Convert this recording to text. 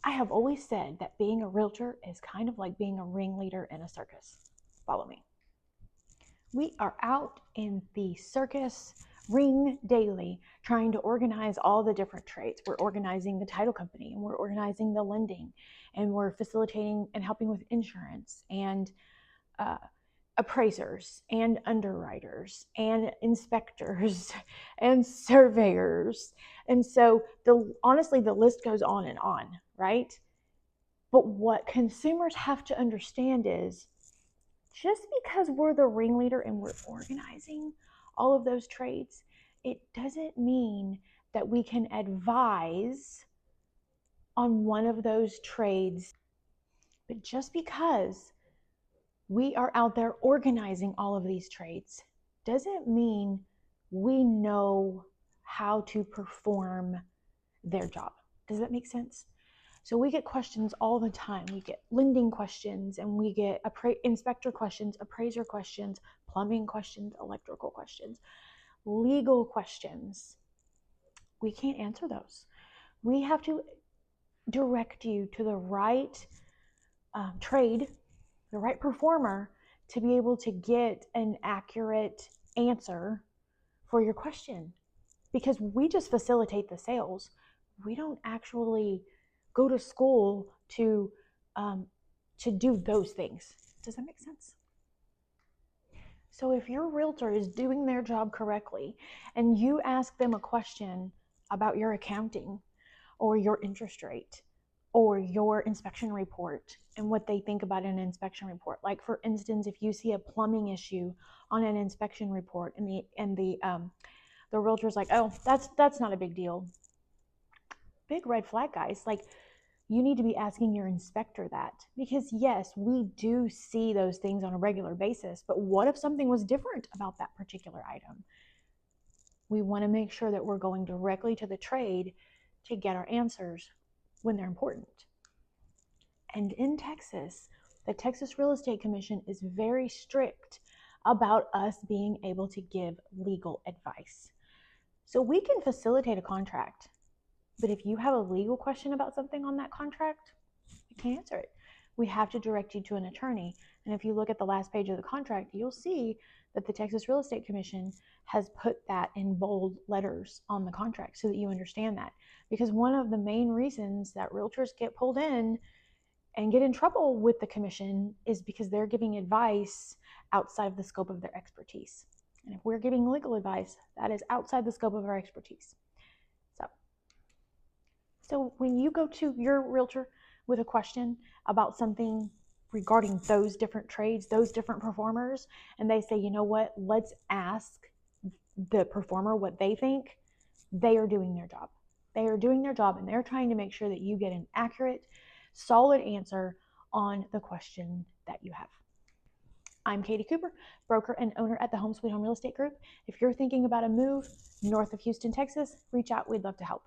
I have always said that being a realtor is kind of like being a ringleader in a circus. Follow me. We are out in the circus ring daily trying to organize all the different trades. We're organizing the title company, and we're organizing the lending, and we're facilitating and helping with insurance and appraisers and underwriters and inspectors and surveyors. And so honestly, the list goes on and on, right? But what consumers have to understand is just because we're the ringleader and we're organizing all of those trades, it doesn't mean that we can advise on one of those trades. But just because we are out there organizing all of these trades doesn't mean we know how to perform their job. Does that make sense? So we get questions all the time. We get lending questions, and we get inspector questions, appraiser questions, plumbing questions, electrical questions, legal questions. We can't answer those. We have to direct you to the right trade, the right performer, to be able to get an accurate answer for your question. Because we just facilitate the sales. We don't actually go to school to do those things. Does that make sense? So if your realtor is doing their job correctly and you ask them a question about your accounting or your interest rate or your inspection report and what they think about an inspection report, like for instance, if you see a plumbing issue on an inspection report and the realtor's like, oh, that's not a big deal. Big red flag, guys. Like, you need to be asking your inspector that, because yes, we do see those things on a regular basis, but what if something was different about that particular item? We want to make sure that we're going directly to the trade to get our answers when they're important. And in Texas, the Texas Real Estate Commission is very strict about us being able to give legal advice. So we can facilitate a contract, but if you have a legal question about something on that contract, you can't answer it. We have to direct you to an attorney. And if you look at the last page of the contract, you'll see that the Texas Real Estate Commission has put that in bold letters on the contract so that you understand that. Because one of the main reasons that realtors get pulled in and get in trouble with the commission is because they're giving advice outside of the scope of their expertise. And if we're giving legal advice, that is outside the scope of our expertise. So when you go to your realtor with a question about something regarding those different trades, those different performers, and they say, you know what, let's ask the performer what they think, they are doing their job. They are doing their job, and they're trying to make sure that you get an accurate, solid answer on the question that you have. I'm Katie Cooper, broker and owner at the Home Sweet Home Real Estate Group. If you're thinking about a move north of Houston, Texas, reach out. We'd love to help.